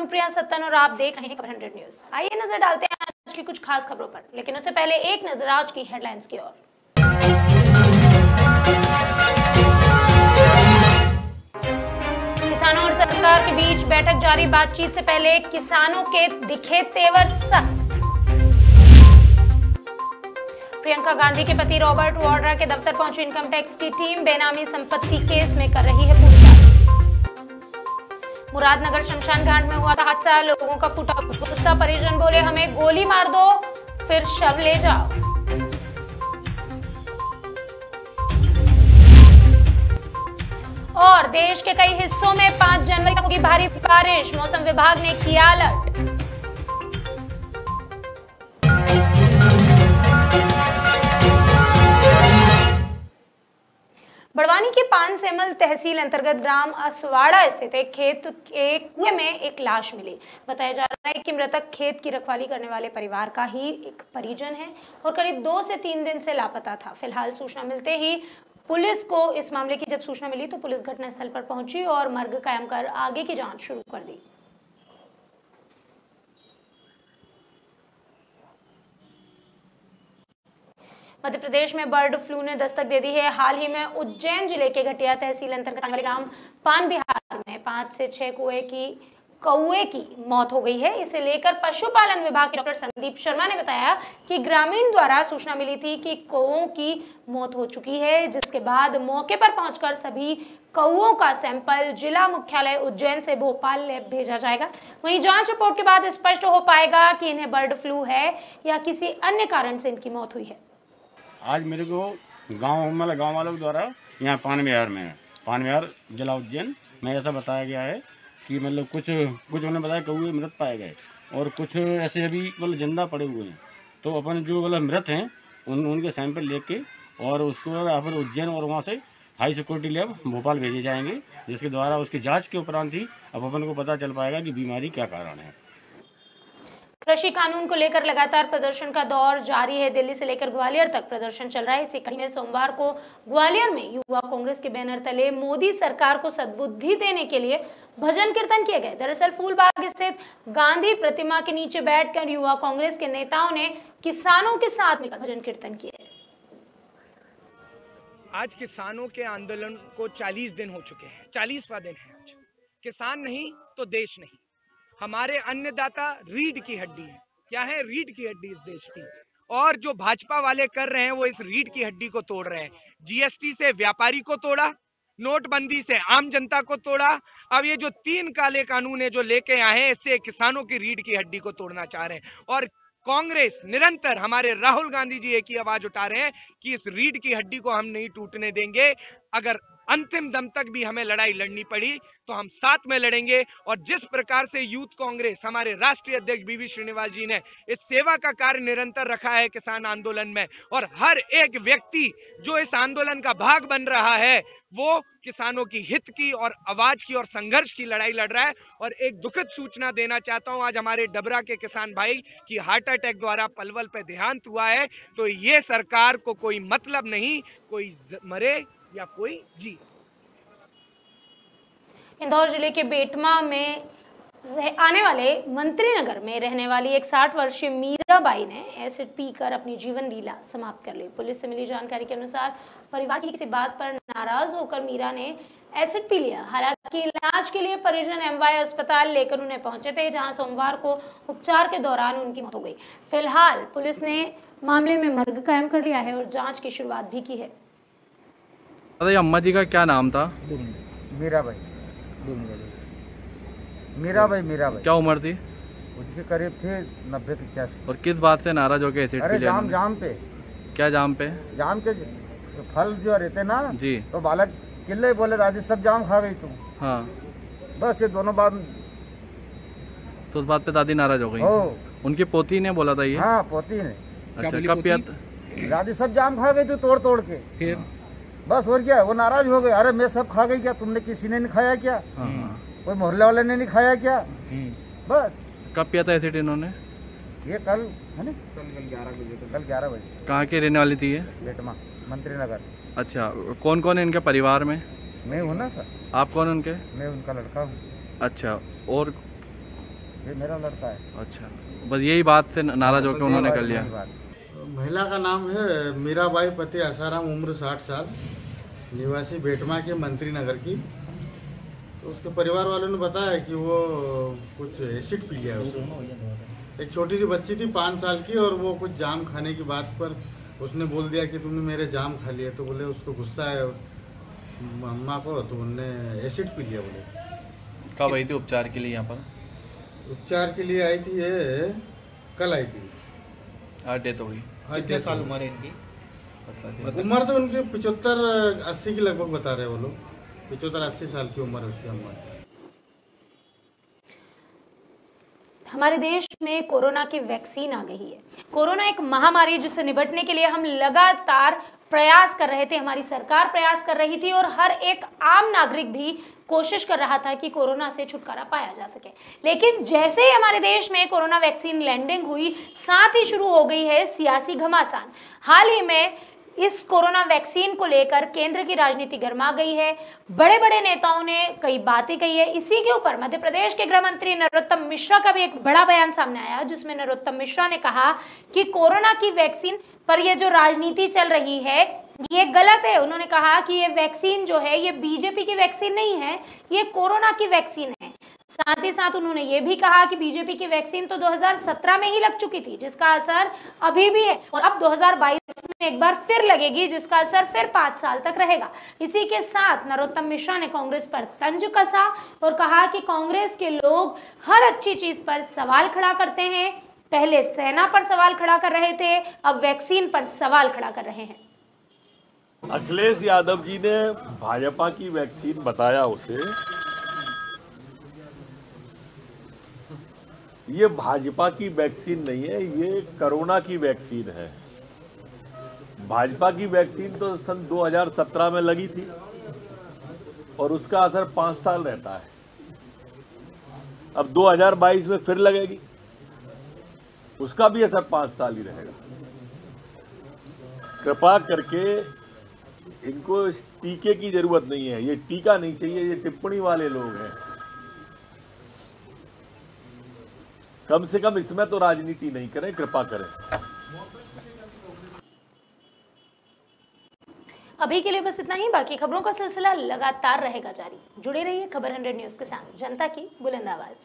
अनुप्रिया सत्तन और आप देख रहे हैं खबर 100 न्यूज। आइए नजर डालते हैं आज की कुछ खास खबरों पर, लेकिन उससे पहले एक नजर आज की हेडलाइंस की ओर। किसानों और सरकार के बीच बैठक जारी, बातचीत से पहले किसानों के दिखे तेवर सख्त। प्रियंका गांधी के पति रॉबर्ट वाड्रा के दफ्तर पहुंची इनकम टैक्स की टीम, बेनामी संपत्ति केस में कर रही है पूछताछ। मुरादनगर शमशान घाट में हुआ था हादसा, लोगों का फूटा गुस्सा, परिजन बोले हमें गोली मार दो फिर शव ले जाओ। और देश के कई हिस्सों में 5 जनवरी तक होगी भारी बारिश, मौसम विभाग ने किया अलर्ट। बड़वानी के पानसेमल तहसील अंतर्गत ग्राम असवाड़ा स्थित एक खेत के कुएं में एक लाश मिली। बताया जा रहा है कि मृतक खेत की रखवाली करने वाले परिवार का ही एक परिजन है और करीब 2 से 3 दिन से लापता था। फिलहाल सूचना मिलते ही पुलिस को इस मामले की जब सूचना मिली तो पुलिस घटनास्थल पर पहुंची और मर्ग कायम कर आगे की जांच शुरू कर दी। मध्य प्रदेश में बर्ड फ्लू ने दस्तक दे दी है। हाल ही में उज्जैन जिले के घटिया तहसील अंतर्गत आने वाले ग्राम पान बिहार में 5 से 6 कौए की मौत हो गई है। इसे लेकर पशुपालन विभाग के डॉक्टर संदीप शर्मा ने बताया कि ग्रामीण द्वारा सूचना मिली थी कि कौओं की मौत हो चुकी है, जिसके बाद मौके पर पहुंचकर सभी कौओं का सैंपल जिला मुख्यालय उज्जैन से भोपाल लैब भेजा जाएगा। वहीं जांच रिपोर्ट के बाद स्पष्ट हो पाएगा कि इन्हें बर्ड फ्लू है या किसी अन्य कारण से इनकी मौत हुई है। आज मेरे को गांव वालों द्वारा यहाँ पान बिहार जिला उज्जैन में ऐसा बताया गया है कि मतलब कुछ उन्होंने बताया कौए मृत पाए गए और कुछ ऐसे अभी मतलब जिंदा पड़े हुए हैं। तो अपन जो मतलब मृत हैं उनके सैंपल लेके और उसको अपन उज्जैन और वहाँ से हाई सिक्योरिटी लैब भोपाल भेजे जाएंगे, जिसके द्वारा उसकी जाँच के उपरांत ही अब अपन को पता चल पाएगा कि बीमारी क्या कारण है। कृषि कानून को लेकर लगातार प्रदर्शन का दौर जारी है। दिल्ली से लेकर ग्वालियर तक प्रदर्शन चल रहा है। इसी कड़ी में सोमवार को ग्वालियर में युवा कांग्रेस के बैनर तले मोदी सरकार को सद्बुद्धि देने के लिए भजन कीर्तन किए गए। दरअसल फूलबाग स्थित गांधी प्रतिमा के नीचे बैठकर युवा कांग्रेस के नेताओं ने किसानों के साथ मिलकर भजन कीर्तन किए। आज किसानों के आंदोलन को 40 दिन हो चुके हैं, 40वां दिन है आज। किसान नहीं तो देश नहीं। हमारे अन्नदाता रीढ़ की हड्डी है। क्या है रीढ़ की हड्डी इस देश की? और जो भाजपा वाले कर रहे हैं वो इस रीढ़ की हड्डी को तोड़ रहे हैं। जीएसटी से व्यापारी को तोड़ा, नोटबंदी से आम जनता को तोड़ा, अब ये जो 3 काले कानून है जो लेके आए हैं इससे किसानों की रीढ़ की हड्डी को तोड़ना चाह रहे हैं। और कांग्रेस निरंतर, हमारे राहुल गांधी जी एक ही आवाज उठा रहे हैं कि इस रीढ़ की हड्डी को हम नहीं टूटने देंगे। अगर अंतिम दम तक भी हमें लड़ाई लड़नी पड़ी तो हम साथ में लड़ेंगे। और जिस प्रकार से यूथ कांग्रेस, हमारे राष्ट्रीय अध्यक्ष बीवी श्रीनिवास जी ने इस सेवा का कार्य निरंतर रखा है किसान आंदोलन में, और हर एक व्यक्ति जो इस आंदोलन का भाग बन रहा है वो किसानों की हित की और आवाज की और संघर्ष की लड़ाई लड़ रहा है। और एक दुखद सूचना देना चाहता हूं, आज हमारे डबरा के किसान भाई की हार्ट अटैक द्वारा पलवल पे देहांत हुआ है। तो ये सरकार को कोई मतलब नहीं, कोई मरे या कोई जी। इंदौर जिले के बेटमा में आने वाले मंत्रीनगर में रहने वाली एक 60 वर्षीय मीराबाई ने एसिड पीकर अपनी जीवन लीला समाप्त कर ली। पुलिस से मिली जानकारी के अनुसार परिवार की किसी बात पर नाराज होकर मीरा ने एसिड पी लिया। हालांकि इलाज के लिए परिजन एमवाय अस्पताल लेकर उन्हें पहुंचे थे, जहां सोमवार को उपचार के दौरान उनकी मौत हो गई। फिलहाल पुलिस ने मामले में मर्ग कायम कर लिया है और जाँच की शुरुआत भी की है। अरे अम्मा जी का क्या नाम था? मीराबाई। क्या उम्र थी उनके? करीब थे 90-85। और किस बात से नाराज हो गए? अरे जाम पे। क्या जाम पे? जाम के फल जो रहते ना जी, तो बालक चिल्ले बोले दादी सब जाम खा गई तुम। हाँ, बस ये दोनों बात। तो उस बात पे दादी नाराज हो गई। उनकी पोती ने बोला था ये? हाँ, पोती ने। अच्छा, कब पिया? दादी सब जाम खा गई थी तोड़ के। फिर बस और क्या, वो नाराज हो गए। अरे मैं सब खा गई क्या, तुमने किसी ने नहीं खाया क्या? कोई मोहल्ले वाले ने नहीं खाया क्या? बस। कब पिया था एसिड इन्होंने? ये कल है ना, कल 11 बजे। कहाँ की रहने वाली थी ये? बेटमा, मंत्री नगर। अच्छा, कौन कौन है इनके परिवार में? मैं हूँ ना सर। आप कौन उनके? मैं उनका लड़का हूँ। अच्छा, और ये मेरा लड़का है। अच्छा, बस यही बात से नाराज होकर उन्होंने कर लिया। महिला का नाम है मीराबाई पति आसाराम, उम्र 60 साल, निवासी बेटमा के मंत्री नगर की। तो उसके परिवार वालों ने बताया कि वो कुछ एसिड पी लिया उसको। एक छोटी सी बच्ची थी 5 साल की, और वो कुछ जाम खाने की बात पर उसने बोल दिया कि तुमने मेरे जाम खा लिए। तो बोले उसको गुस्सा है अम्मा को, तो उन्होंने एसिड पी लिया। बोले कब आई थी उपचार के लिए यहाँ पर? उपचार के लिए आई थी, ये कल आई थी। आज डेथ हो गई। कितने साल उम्र है इनकी? उम्र तो उनकी 75-80 की लगभग बता रहे हैं वो लोग। 75-80 साल की उम्र है उसकी उम्र। हमारे देश में कोरोना की वैक्सीन आ गई है। कोरोना एक महामारी जिससे निपटने के लिए हम लगातार प्रयास कर रहे थे, हमारी सरकार प्रयास कर रही थी और हर एक आम नागरिक भी कोशिश कर रहा था कि कोरोना से छुटकारा पाया जा सके। लेकिन जैसे ही हमारे देश में कोरोना वैक्सीन लैंडिंग हुई, साथ ही शुरू हो गई है सियासी घमासान। हाल ही में इस कोरोना वैक्सीन को लेकर केंद्र की राजनीति गर्मा गई है। बड़े बड़े नेताओं ने कई बातें कही है। इसी के ऊपर मध्य प्रदेश के गृह मंत्री नरोत्तम मिश्रा का भी एक बड़ा बयान सामने आया, जिसमें नरोत्तम मिश्रा ने कहा कि कोरोना की वैक्सीन पर यह जो राजनीति चल रही है ये गलत है। उन्होंने कहा कि ये वैक्सीन जो है ये बीजेपी की वैक्सीन नहीं है, ये कोरोना की वैक्सीन है। साथ ही साथ उन्होंने ये भी कहा कि बीजेपी की वैक्सीन तो 2017 में ही लग चुकी थी, जिसका असर अभी भी है, और अब 2022 में एक बार फिर लगेगी, जिसका असर फिर 5 साल तक रहेगा। इसी के साथ नरोत्तम मिश्रा ने कांग्रेस पर तंज कसा और कहा कि कांग्रेस के लोग हर अच्छी चीज पर सवाल खड़ा करते हैं। पहले सेना पर सवाल खड़ा कर रहे थे, अब वैक्सीन पर सवाल खड़ा कर रहे हैं। अखिलेश यादव जी ने भाजपा की वैक्सीन बताया उसे, ये भाजपा की वैक्सीन नहीं है, ये कोरोना की वैक्सीन है। भाजपा की वैक्सीन तो सन 2017 में लगी थी और उसका असर 5 साल रहता है। अब 2022 में फिर लगेगी, उसका भी असर 5 साल ही रहेगा। कृपा करके इनको इस टीके की जरूरत नहीं है, ये टीका नहीं चाहिए, ये टिप्पणी वाले लोग हैं। कम से कम इसमें तो राजनीति नहीं करें, कृपा करें। अभी के लिए बस इतना ही। बाकी खबरों का सिलसिला लगातार रहेगा जारी। जुड़े रहिए खबर 100 न्यूज के साथ, जनता की बुलंद आवाज।